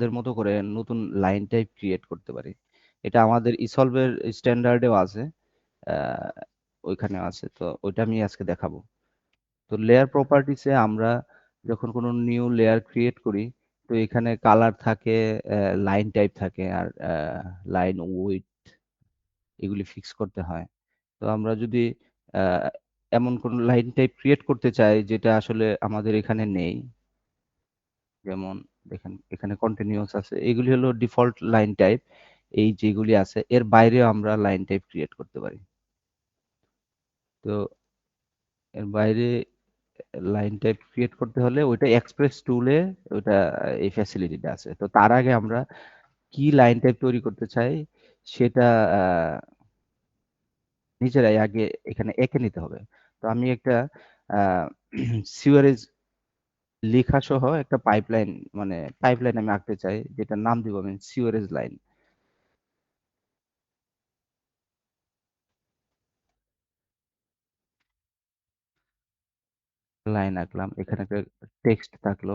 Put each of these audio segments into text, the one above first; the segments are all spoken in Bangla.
এর মতো করে নতুন লাইন টাইপ ক্রিয়েট করতে পারি। এটা আমাদের ইসলভের স্ট্যান্ডার্ডেও আছে, আহ, ওইখানে আছে, তো ওইটা আমি আজকে দেখাবো। তো লেয়ার প্রপার্টিসে আমরা যখন কোনো নিউ লেয়ার ক্রিয়েট করি, তো এখানে কালার থাকে, লাইন টাইপ থাকে, আর লাইন উইডথ এগুলি ফিক্স করতে হয়। তো আমরা যদি আহ, এমন কোনো লাইন টাইপ ক্রিয়েট করতে চাই যেটা আসলে আমাদের এখানে নেই, যেমন দেখেন এখানে কন্টিনিউয়াস আছে, এগুলি হলো ডিফল্ট লাইন টাইপ। এই যেগুলি আছে এর বাইরেও আমরা লাইন টাইপ ক্রিয়েট করতে পারি। তো এর বাইরে লাইন টাইপ ক্রিয়েট করতে হলে ওইটা এক্সপ্রেস টুলে ওইটা এই ফ্যাসিলিটিটা আছে। তো তার আগে আমরা কি লাইন টাইপ তৈরি করতে চাই সেটা আহ, নিজেরাই আগে এখানে এঁকে নিতে হবে। তো আমি একটা সিওয়ারেজ লেখা সহ একটা পাইপলাইন, মানে পাইপলাইন আমি আঁকতে চাই, যেটার নাম দিব আমি সিওয়ারেজ লাইন। লাইন আঁকলাম, এখানে একটা টেক্সট থাকলো।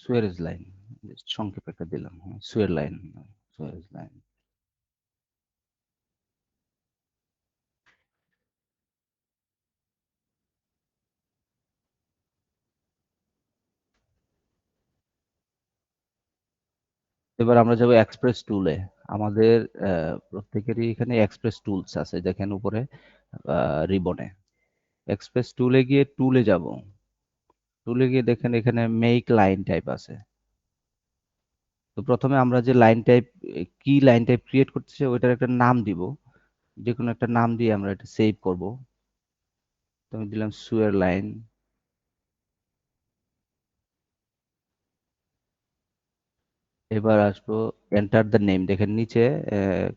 সুয়ারেজ লাইন সংক্ষেপে একটা দিলাম, হ্যাঁ, সুয়ের লাইন, সুয়ারেজ লাইন। এবার আমরা যাবো এক্সপ্রেস টুলে। আমাদের প্রত্যেকেরই এখানে এক্সপ্রেস টুলস আছে, দেখেন উপরে রিবনে। এক্সপ্রেস টুলে গিয়ে টুলে যাব, টুলে গিয়ে দেখেন এখানে মেক লাইন টাইপ আছে। তো প্রথমে আমরা যে লাইন টাইপ, কি লাইন টাইপ ক্রিয়েট করতেছে ওইটার একটা নাম দিব, যে কোনো একটা নাম দিয়ে আমরা এটা সেভ করব। তো আমি দিলাম সুয়ের লাইন। এবার আসবো এন্টার দ্য নেম, দেখেন নিচে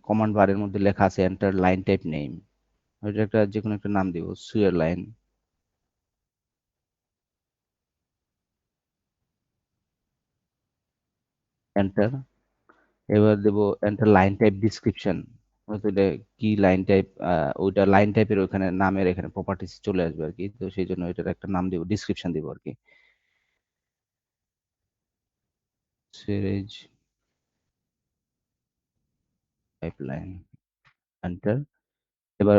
কমান্ড বারের মধ্যে লেখা আছে এন্টার লাইন টাইপ নেম। ওইটা একটা যে কোনো একটা নাম দিব, সুয়ের লাইন। এন্টার। এবার দেব এন্টার লাইন টাইপ ডিসক্রিপশন। হয়তো এটা কি লাইন টাইপ, ওইটা লাইন টাইপের ওখানে নামের এখানে প্রপার্টিস চলে আসবে আর কি, তো সেই জন্য এটার একটা নাম দিব, ডিসক্রিপশন দিব আর কি। Series pipeline, enter. এবার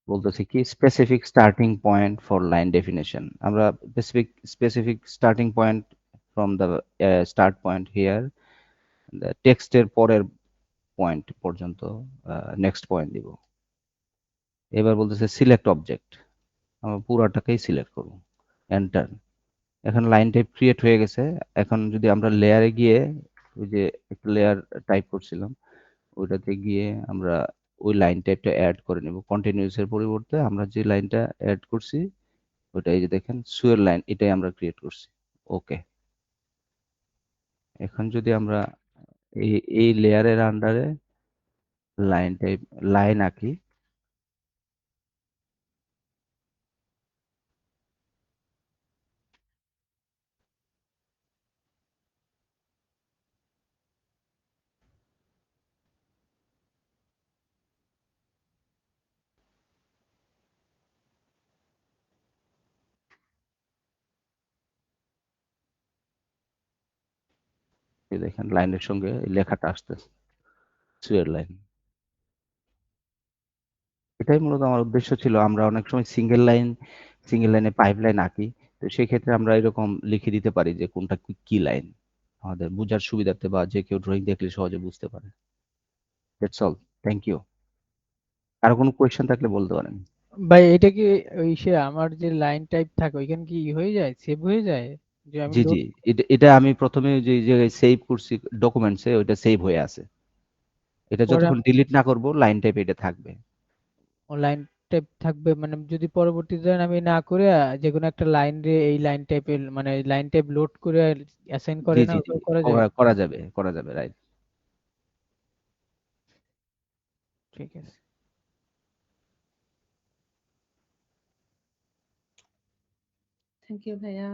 বলতেছি কি specific starting point for line definition. আমরা specific starting point from the start point here, টেক্সটের পরের পয়েন্ট পর্যন্ত নেক্সট পয়েন্ট দিব। এবার বলতেছে সিলেক্ট অবজেক্ট, আমরা পুরাটাকেই সিলেক্ট করব, এন্টার। এখন লাইন টাইপ ক্রিয়েট হয়ে গেছে। এখন যদি আমরা লেয়ারে গিয়ে, ওই যে একটা লেয়ার টাইপ করছিলাম, ওইটাতে গিয়ে আমরা ওই লাইন টাইপটা অ্যাড করে নেব। কন্টিনিউয়াস এর পরিবর্তে আমরা যে লাইনটা অ্যাড করছি ওটা এই যে দেখেন সুয়ের লাইন, এটাই আমরা ক্রিয়েট করছি। ওকে। এখন যদি আমরা এই এই লেয়ারের আন্ডারে লাইন টাইপ লাইন আঁকি, এই দেখেন লাইনের সঙ্গে এই লেখাটা আসতেছে, সুয়ের লাইন। এটাই মূলত আমার উদ্দেশ্য ছিল। আমরা অনেক সময় সিঙ্গেল লাইনে পাইপ লাইন আঁকি, তো সেই ক্ষেত্রে আমরা এরকম লিখে দিতে পারি যে কোনটা কি কি লাইন, আমাদের বোঝার সুবিধার্থে, বা যে কেউ ড্রয়িং দেখলে সহজে বুঝতে পারে। That's all. Thank you. আর কোনো কোয়েশ্চেন থাকলে বলতে পারেন। ভাই এটা কি ওই সে আমার যে লাইন টাইপ থাকে ওইখানে কি হয়ে যায়, সেভ হয়ে যায়, যে আমি জি জি, লোড এটা আমি প্রথমে যে জায়গায় সেভ করছি ডকুমেন্টসে, ওইটা সেভ হয়ে আছে। এটা পরে যতক্ষণ ডিলিট না করব লাইন টাইপ এটা থাকবে। লাইন টাইপ থাকবে, মানে যদি পরবর্তীতে আমি না করে যে কোনো একটা লাইন রে এই লাইন টাইপের মানে লাইন টাইপ লোড করে অ্যাসাইন করে জি না জি জি, ওটা করা যাবে? করা যাবে, রাইট। ঠিক আছে। থ্যাংক ইউ ভাইয়া।